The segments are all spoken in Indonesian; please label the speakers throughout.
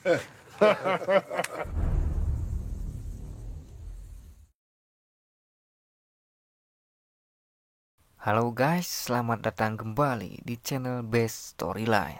Speaker 1: Halo guys, selamat datang kembali di channel Best Storyline.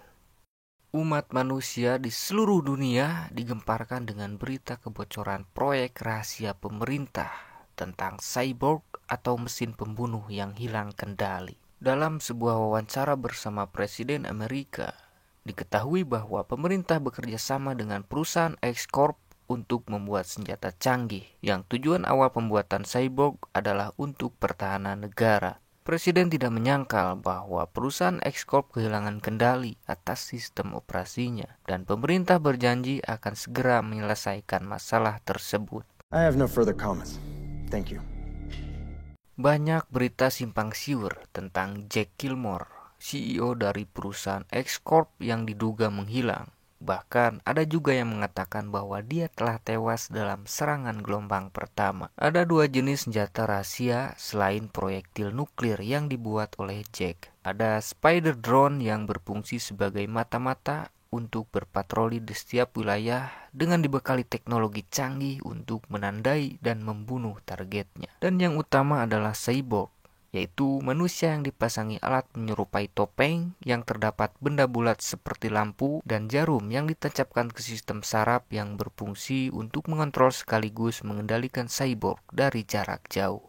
Speaker 1: Umat manusia di seluruh dunia digemparkan dengan berita kebocoran proyek rahasia pemerintah tentang cyborg atau mesin pembunuh yang hilang kendali. Dalam sebuah wawancara bersama Presiden Amerika, diketahui bahwa pemerintah bekerja sama dengan perusahaan X-Corp untuk membuat senjata canggih yang tujuan awal pembuatan cyborg adalah untuk pertahanan negara. Presiden tidak menyangkal bahwa perusahaan X-Corp kehilangan kendali atas sistem operasinya dan pemerintah berjanji akan segera menyelesaikan masalah tersebut.
Speaker 2: I have no further comments. Thank you.
Speaker 1: Banyak berita simpang siur tentang Jack Gilmore, CEO dari perusahaan X-Corp yang diduga menghilang. Bahkan ada juga yang mengatakan bahwa dia telah tewas dalam serangan gelombang pertama. Ada dua jenis senjata rahasia selain proyektil nuklir yang dibuat oleh Jack. Ada Spider Drone yang berfungsi sebagai mata-mata untuk berpatroli di setiap wilayah dengan dibekali teknologi canggih untuk menandai dan membunuh targetnya. Dan yang utama adalah cyborg, yaitu manusia yang dipasangi alat menyerupai topeng yang terdapat benda bulat seperti lampu dan jarum yang ditancapkan ke sistem saraf yang berfungsi untuk mengontrol sekaligus mengendalikan cyborg dari jarak jauh.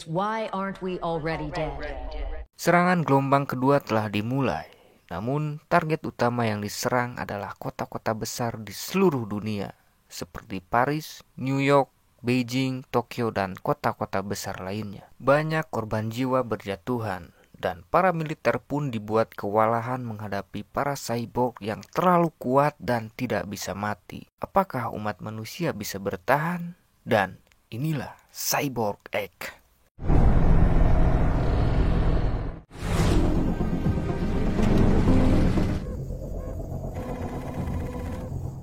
Speaker 3: Why aren't we already dead?
Speaker 1: Serangan gelombang kedua telah dimulai. Namun, target utama yang diserang adalah kota-kota besar di seluruh dunia, seperti Paris, New York, Beijing, Tokyo, dan kota-kota besar lainnya. Banyak korban jiwa berjatuhan, dan para militer pun dibuat kewalahan menghadapi para cyborg yang terlalu kuat dan tidak bisa mati. Apakah umat manusia bisa bertahan? Dan inilah Cyborg Egg.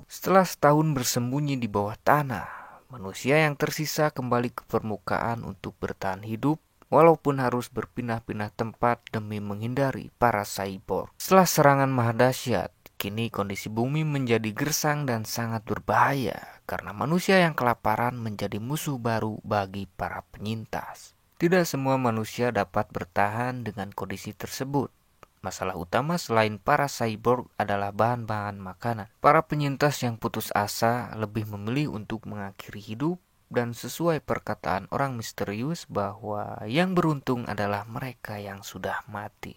Speaker 1: Setelah setahun bersembunyi di bawah tanah, manusia yang tersisa kembali ke permukaan untuk bertahan hidup, walaupun harus berpindah-pindah tempat demi menghindari para cyborg. Setelah serangan mahadahsyat, kini kondisi bumi menjadi gersang dan sangat berbahaya karena manusia yang kelaparan menjadi musuh baru bagi para penyintas. Tidak semua manusia dapat bertahan dengan kondisi tersebut. Masalah utama selain para cyborg adalah bahan-bahan makanan. Para penyintas yang putus asa lebih memilih untuk mengakhiri hidup, dan sesuai perkataan orang misterius bahwa yang beruntung adalah mereka yang sudah mati.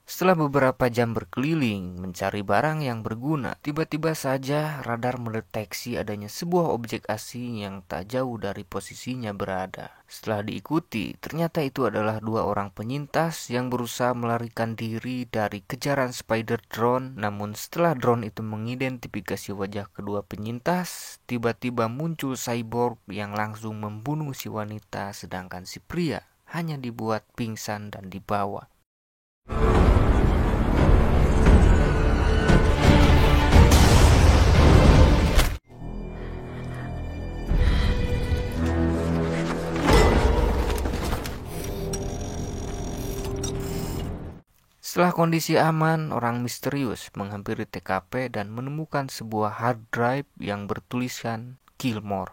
Speaker 1: Setelah beberapa jam berkeliling mencari barang yang berguna, tiba-tiba saja radar mendeteksi adanya sebuah objek asing yang tak jauh dari posisinya berada. Setelah diikuti, ternyata itu adalah dua orang penyintas yang berusaha melarikan diri dari kejaran Spider Drone. Namun setelah drone itu mengidentifikasi wajah kedua penyintas, tiba-tiba muncul cyborg yang langsung membunuh si wanita, sedangkan si pria hanya dibuat pingsan dan dibawa. Setelah kondisi aman, orang misterius menghampiri TKP dan menemukan sebuah hard drive yang bertuliskan Gilmore.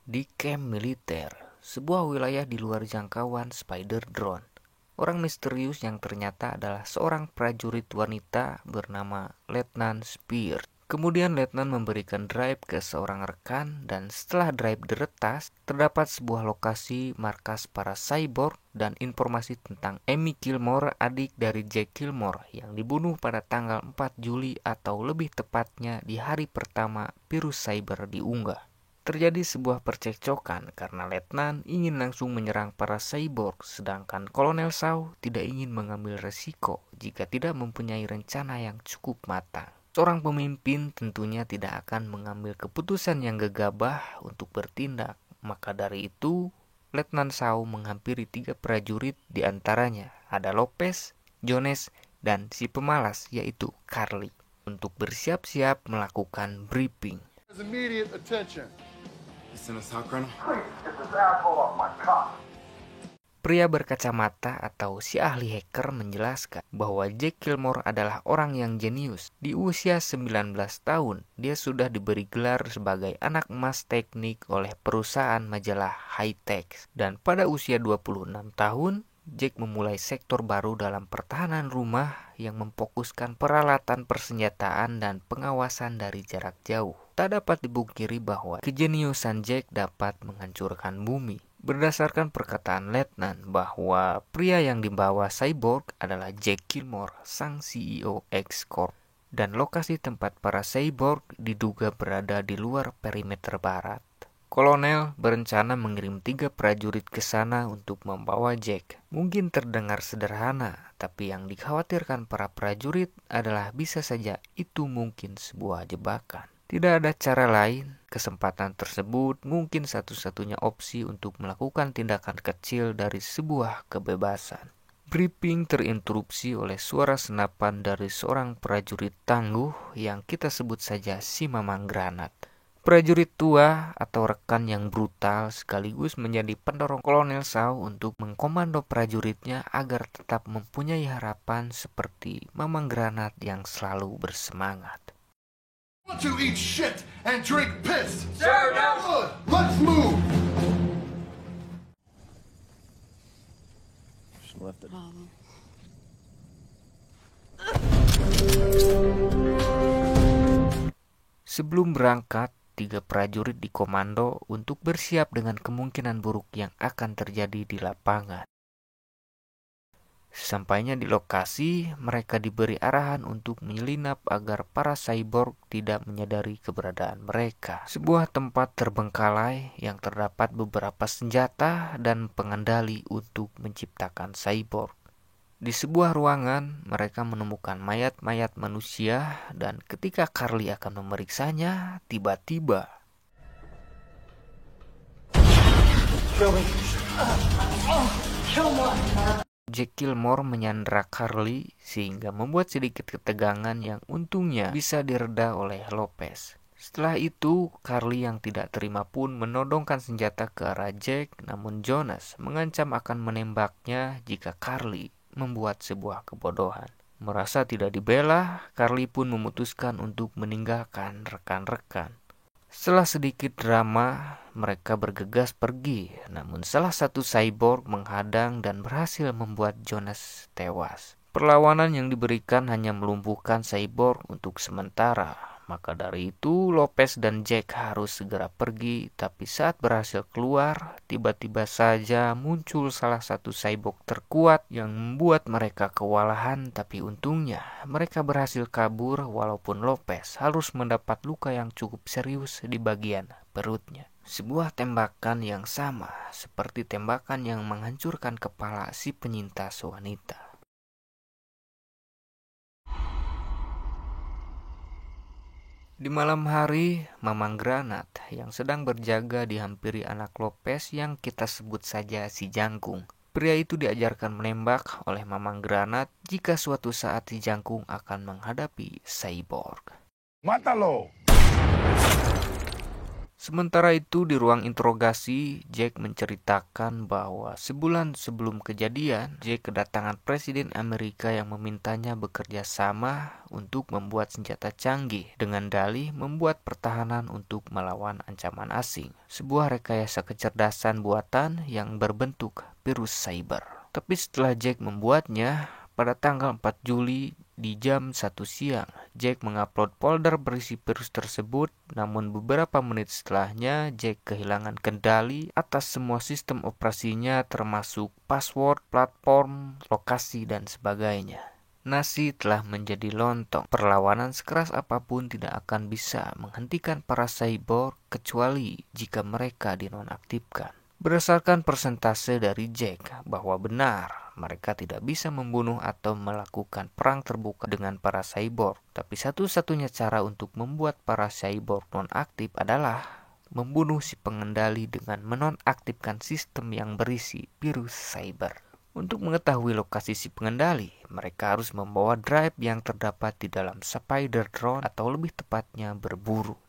Speaker 1: Di camp militer, sebuah wilayah di luar jangkauan Spider Drone, orang misterius yang ternyata adalah seorang prajurit wanita bernama Letnan Spears. Kemudian Letnan memberikan drive ke seorang rekan, dan setelah drive diretas, terdapat sebuah lokasi markas para cyborg dan informasi tentang Amy Gilmore, adik dari Jack Gilmore, yang dibunuh pada tanggal 4 Juli atau lebih tepatnya di hari pertama virus cyber diunggah. Terjadi sebuah percekcokan karena Letnan ingin langsung menyerang para cyborg, sedangkan Kolonel Shaw tidak ingin mengambil resiko jika tidak mempunyai rencana yang cukup matang. Seorang pemimpin tentunya tidak akan mengambil keputusan yang gegabah untuk bertindak. Maka dari itu, Letnan Shaw menghampiri 3 prajurit, di antaranya ada Lopez, Jones, dan si pemalas yaitu Carly, untuk bersiap-siap melakukan briefing.
Speaker 4: Immediate attention.
Speaker 5: You sent us out, Colonel?
Speaker 4: Please get this asshole off my cock.
Speaker 1: Pria berkacamata atau si ahli hacker menjelaskan bahwa Jack Gilmore adalah orang yang jenius. Di usia 19 tahun, dia sudah diberi gelar sebagai anak emas teknik oleh perusahaan majalah High Tech. Dan pada usia 26 tahun, Jack memulai sektor baru dalam pertahanan rumah yang memfokuskan peralatan persenjataan dan pengawasan dari jarak jauh. Tak dapat dipungkiri bahwa kejeniusan Jack dapat menghancurkan bumi. Berdasarkan perkataan Letnan bahwa pria yang dibawa Cyborg adalah Jack Gilmore, sang CEO X-Corp. Dan lokasi tempat para Cyborg diduga berada di luar perimeter barat. Kolonel berencana mengirim 3 prajurit ke sana untuk membawa Jack. Mungkin terdengar sederhana, tapi yang dikhawatirkan para prajurit adalah bisa saja itu mungkin sebuah jebakan. Tidak ada cara lain, kesempatan tersebut mungkin satu-satunya opsi untuk melakukan tindakan kecil dari sebuah kebebasan. Briefing terinterupsi oleh suara senapan dari seorang prajurit tangguh yang kita sebut saja si Mamang Granat. Prajurit tua atau rekan yang brutal sekaligus menjadi pendorong Kolonel Shaw untuk mengkomando prajuritnya agar tetap mempunyai harapan seperti Mamang Granat yang selalu bersemangat.
Speaker 4: Want to eat shit and drink piss? Sir, no. Good. Let's move.
Speaker 2: Just left it.
Speaker 1: Sebelum berangkat, 3 prajurit dikomando untuk bersiap dengan kemungkinan buruk yang akan terjadi di lapangan. Sesampainya di lokasi, mereka diberi arahan untuk menyelinap agar para cyborg tidak menyadari keberadaan mereka. Sebuah tempat terbengkalai yang terdapat beberapa senjata dan pengendali untuk menciptakan cyborg. Di sebuah ruangan, mereka menemukan mayat-mayat manusia dan ketika Carly akan memeriksanya, tiba-tiba Jack Gilmore menyandra Carly sehingga membuat sedikit ketegangan yang untungnya bisa direda oleh Lopez. Setelah itu, Carly yang tidak terima pun menodongkan senjata ke arah Jack, namun Jonas mengancam akan menembaknya jika Carly membuat sebuah kebodohan. Merasa tidak dibela, Carly pun memutuskan untuk meninggalkan rekan-rekan. Setelah sedikit drama, mereka bergegas pergi, namun salah satu cyborg menghadang dan berhasil membuat Jonas tewas. Perlawanan yang diberikan hanya melumpuhkan cyborg untuk sementara. Maka dari itu, Lopez dan Jack harus segera pergi, tapi saat berhasil keluar, tiba-tiba saja muncul salah satu cyborg terkuat yang membuat mereka kewalahan, tapi untungnya mereka berhasil kabur walaupun Lopez harus mendapat luka yang cukup serius di bagian perutnya. Sebuah tembakan yang sama seperti tembakan yang menghancurkan kepala si penyintas wanita. Di malam hari, Mamang Granat yang sedang berjaga dihampiri anak Lopez yang kita sebut saja si Jangkung. Pria itu diajarkan menembak oleh Mamang Granat jika suatu saat si Jangkung akan menghadapi cyborg.
Speaker 4: Mátalo.
Speaker 1: Sementara itu di ruang interogasi, Jack menceritakan bahwa sebulan sebelum kejadian, Jack kedatangan Presiden Amerika yang memintanya bekerja sama untuk membuat senjata canggih dengan dalih membuat pertahanan untuk melawan ancaman asing. Sebuah rekayasa kecerdasan buatan yang berbentuk virus cyber. Tapi setelah Jack membuatnya, pada tanggal 4 Juli di jam 1 siang, Jack mengupload folder berisi virus tersebut, namun beberapa menit setelahnya Jack kehilangan kendali atas semua sistem operasinya termasuk password, platform, lokasi, dan sebagainya. Nasi telah menjadi lontong. Perlawanan sekeras apapun tidak akan bisa menghentikan para cyborg kecuali jika mereka dinonaktifkan. Berdasarkan persentase dari Jack bahwa benar mereka tidak bisa membunuh atau melakukan perang terbuka dengan para cyborg, tapi satu-satunya cara untuk membuat para cyborg nonaktif adalah membunuh si pengendali dengan menonaktifkan sistem yang berisi virus cyber. Untuk mengetahui lokasi si pengendali, mereka harus membawa drive yang terdapat di dalam spider drone atau lebih tepatnya berburu.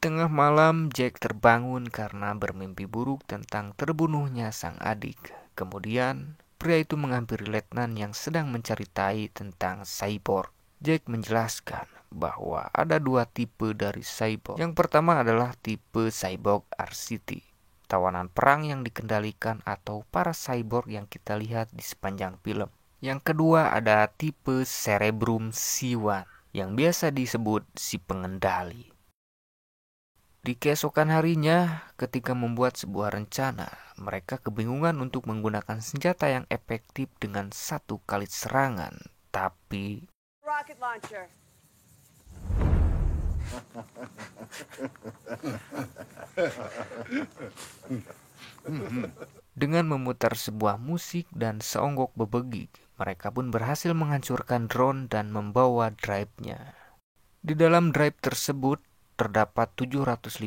Speaker 1: tengah malam, Jack terbangun karena bermimpi buruk tentang terbunuhnya sang adik. Kemudian, pria itu menghampiri letnan yang sedang mencari tentang cyborg. Jack menjelaskan bahwa ada 2 tipe dari cyborg. Yang pertama adalah tipe cyborg RCT, tawanan perang yang dikendalikan atau para cyborg yang kita lihat di sepanjang film. Yang kedua ada tipe Cerebrum C1 yang biasa disebut si pengendali. Di keesokan harinya, ketika membuat sebuah rencana, mereka kebingungan untuk menggunakan senjata yang efektif dengan 1 kali serangan. Tapi
Speaker 5: Rocket launcher.
Speaker 1: dengan memutar sebuah musik dan seonggok bebegik, mereka pun berhasil menghancurkan drone dan membawa drive-nya. Di dalam drive tersebut, terdapat 750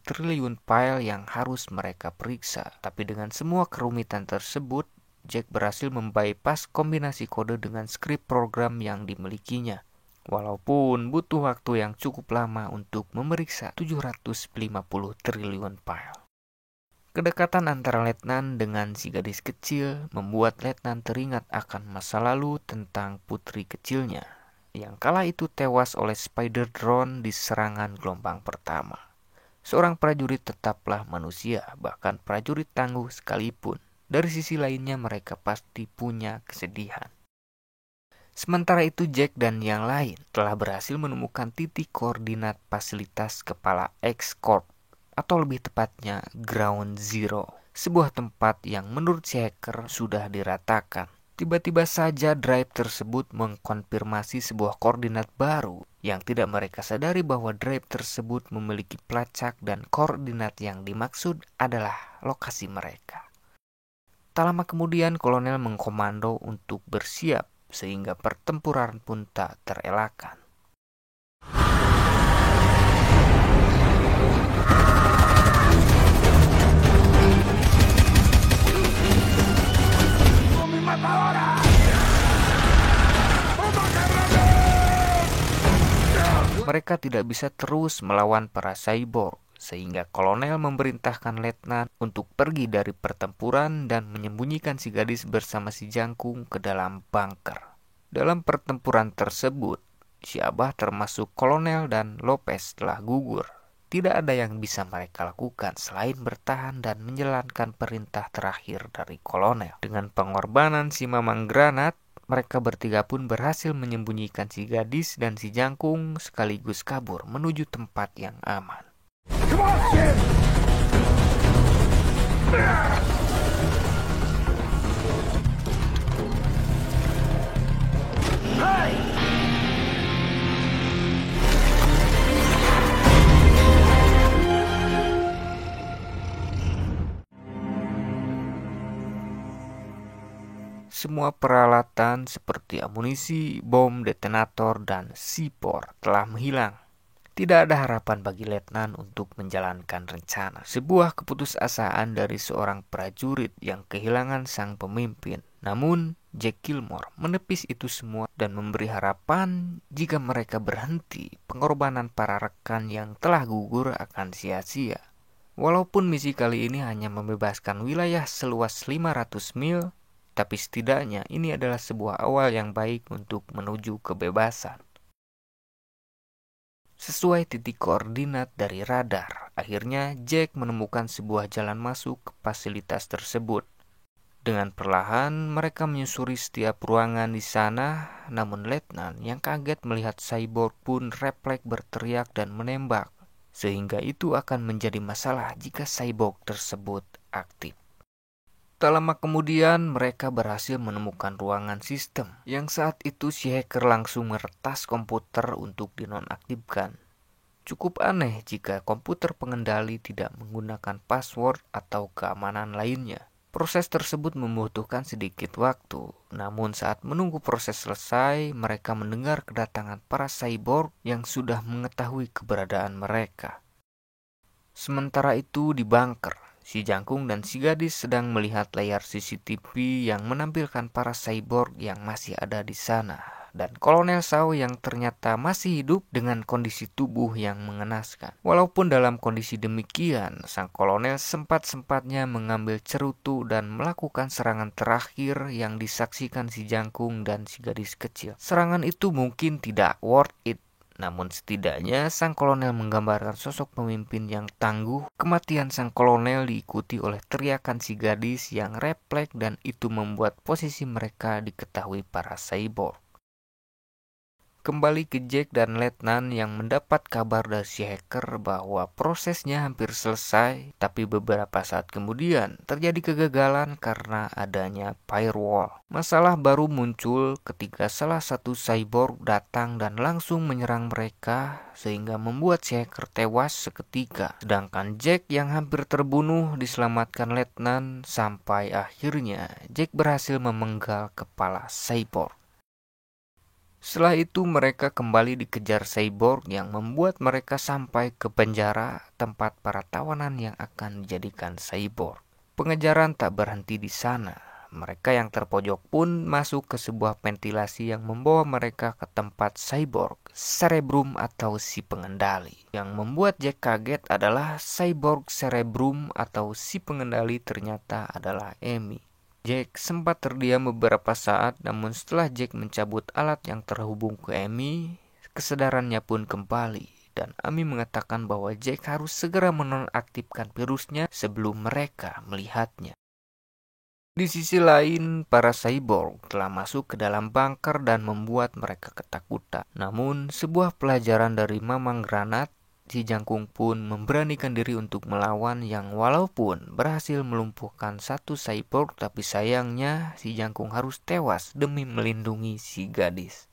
Speaker 1: triliun file yang harus mereka periksa. Tapi dengan semua kerumitan tersebut, Jack berhasil membypass kombinasi kode dengan skrip program yang dimilikinya. Walaupun butuh waktu yang cukup lama untuk memeriksa 750 triliun file. Kedekatan antara letnan dengan si gadis kecil membuat letnan teringat akan masa lalu tentang putri kecilnya yang kala itu tewas oleh spider drone di serangan gelombang pertama. Seorang prajurit tetaplah manusia, bahkan prajurit tangguh sekalipun. Dari sisi lainnya mereka pasti punya kesedihan. Sementara itu Jack dan yang lain telah berhasil menemukan titik koordinat fasilitas kepala X-Corp, atau lebih tepatnya Ground Zero, sebuah tempat yang menurut si hacker sudah diratakan. Tiba-tiba saja drive tersebut mengkonfirmasi sebuah koordinat baru yang tidak mereka sadari bahwa drive tersebut memiliki pelacak dan koordinat yang dimaksud adalah lokasi mereka. Tak lama kemudian kolonel mengkomando untuk bersiap sehingga pertempuran pun tak terelakkan. Mereka tidak bisa terus melawan para cyborg, sehingga kolonel memerintahkan letnan untuk pergi dari pertempuran dan menyembunyikan si gadis bersama si jangkung ke dalam bunker. Dalam pertempuran tersebut, si Abah termasuk kolonel dan Lopez telah gugur. Tidak ada yang bisa mereka lakukan selain bertahan dan menjalankan perintah terakhir dari kolonel. Dengan pengorbanan si Mamang Granat, mereka bertiga pun berhasil menyembunyikan si gadis dan si jangkung sekaligus kabur menuju tempat yang aman.
Speaker 4: Come on, kid! Hey!
Speaker 1: Semua peralatan seperti amunisi, bom, detonator, dan C4 telah menghilang. Tidak ada harapan bagi letnan untuk menjalankan rencana. Sebuah keputusasaan dari seorang prajurit yang kehilangan sang pemimpin. Namun, Jack Gilmore menepis itu semua dan memberi harapan jika mereka berhenti, pengorbanan para rekan yang telah gugur akan sia-sia. Walaupun misi kali ini hanya membebaskan wilayah seluas 500 mil, tapi setidaknya ini adalah sebuah awal yang baik untuk menuju kebebasan. Sesuai titik koordinat dari radar, akhirnya Jack menemukan sebuah jalan masuk ke fasilitas tersebut. Dengan perlahan, mereka menyusuri setiap ruangan di sana, namun letnan yang kaget melihat cyborg pun refleks berteriak dan menembak, sehingga itu akan menjadi masalah jika cyborg tersebut aktif. Tak lama kemudian mereka berhasil menemukan ruangan sistem yang saat itu si hacker langsung meretas komputer untuk dinonaktifkan. Cukup aneh jika komputer pengendali tidak menggunakan password atau keamanan lainnya. Proses tersebut membutuhkan sedikit waktu, namun saat menunggu proses selesai, mereka mendengar kedatangan para cyborg yang sudah mengetahui keberadaan mereka. Sementara itu di bunker, si jangkung dan si gadis sedang melihat layar CCTV yang menampilkan para cyborg yang masih ada di sana. dan Kolonel Shaw yang ternyata masih hidup dengan kondisi tubuh yang mengenaskan. Walaupun dalam kondisi demikian, sang kolonel sempat-sempatnya mengambil cerutu dan melakukan serangan terakhir yang disaksikan si Jangkung dan si gadis kecil. Serangan itu mungkin tidak worth it, namun setidaknya sang kolonel menggambarkan sosok pemimpin yang tangguh. Kematian sang kolonel diikuti oleh teriakan si gadis yang refleks dan itu membuat posisi mereka diketahui para cyborg. Kembali ke Jack dan Letnan yang mendapat kabar dari si hacker bahwa prosesnya hampir selesai, tapi beberapa saat kemudian terjadi kegagalan karena adanya firewall. Masalah baru muncul ketika salah satu cyborg datang dan langsung menyerang mereka sehingga membuat si hacker tewas seketika. Sedangkan Jack yang hampir terbunuh diselamatkan Letnan sampai akhirnya Jack berhasil memenggal kepala cyborg. Setelah itu mereka kembali dikejar cyborg yang membuat mereka sampai ke penjara tempat para tawanan yang akan dijadikan cyborg. Pengejaran tak berhenti di sana. Mereka yang terpojok pun masuk ke sebuah ventilasi yang membawa mereka ke tempat cyborg Cerebrum atau si pengendali. Yang membuat Jack kaget adalah cyborg Cerebrum atau si pengendali ternyata adalah Amy. Jack sempat terdiam beberapa saat, namun setelah Jack mencabut alat yang terhubung ke Amy, kesadarannya pun kembali. Dan Amy mengatakan bahwa Jack harus segera menonaktifkan virusnya sebelum mereka melihatnya. Di sisi lain, para cyborg telah masuk ke dalam bunker dan membuat mereka ketakutan. Namun, sebuah pelajaran dari Mamang Granat, si Jangkung pun memberanikan diri untuk melawan yang walaupun berhasil melumpuhkan satu cyborg, tapi sayangnya si Jangkung harus tewas demi melindungi si gadis.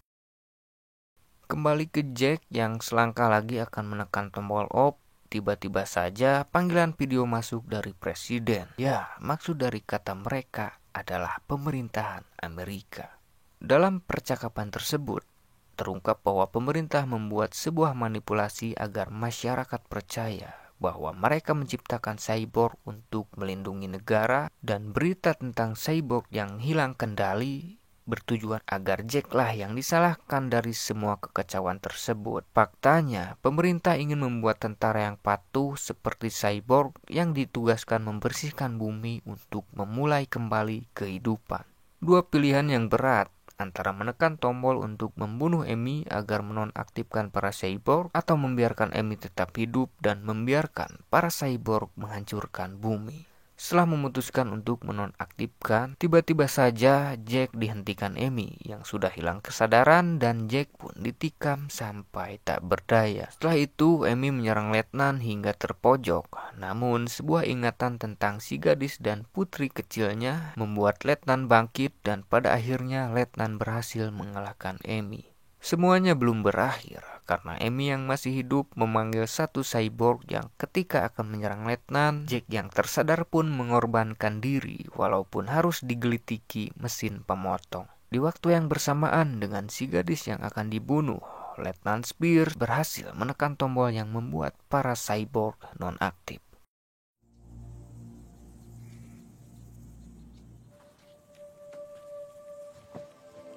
Speaker 1: Kembali ke Jack yang selangkah lagi akan menekan tombol off, tiba-tiba saja panggilan video masuk dari presiden. Ya, maksud dari kata mereka adalah pemerintahan Amerika. Dalam percakapan tersebut, terungkap bahwa pemerintah membuat sebuah manipulasi agar masyarakat percaya bahwa mereka menciptakan cyborg untuk melindungi negara, dan berita tentang cyborg yang hilang kendali bertujuan agar Jack lah yang disalahkan dari semua kekacauan tersebut. Faktanya, pemerintah ingin membuat tentara yang patuh seperti cyborg yang ditugaskan membersihkan bumi untuk memulai kembali kehidupan. Dua pilihan yang berat, antara menekan tombol untuk membunuh Amy agar menonaktifkan para cyborg atau membiarkan Amy tetap hidup dan membiarkan para cyborg menghancurkan bumi. Setelah memutuskan untuk menonaktifkan, tiba-tiba saja Jack dihentikan Amy yang sudah hilang kesadaran dan Jack pun ditikam sampai tak berdaya. Setelah itu Amy menyerang Letnan hingga terpojok. Namun sebuah ingatan tentang si gadis dan putri kecilnya membuat Letnan bangkit dan pada akhirnya Letnan berhasil mengalahkan Amy. Semuanya belum berakhir karena Amy yang masih hidup memanggil satu cyborg yang ketika akan menyerang Letnan, Jack yang tersadar pun mengorbankan diri walaupun harus digelitiki mesin pemotong. Di waktu yang bersamaan dengan si gadis yang akan dibunuh, Letnan Spears berhasil menekan tombol yang membuat para cyborg nonaktif.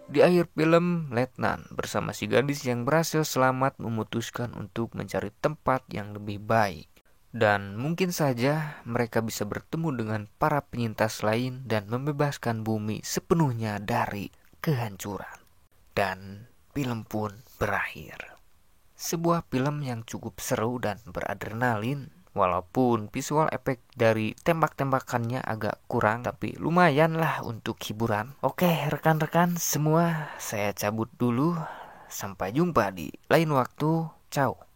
Speaker 1: Di akhir film, Letnan bersama si gadis yang berhasil selamat memutuskan untuk mencari tempat yang lebih baik. Dan mungkin saja mereka bisa bertemu dengan para penyintas lain dan membebaskan bumi sepenuhnya dari kehancuran. Dan film pun berakhir. Sebuah film yang cukup seru dan beradrenalin. Walaupun visual efek dari tembak-tembakannya agak kurang, tapi lumayan lah untuk hiburan. Oke rekan-rekan semua, saya cabut dulu. Sampai jumpa di lain waktu. Ciao.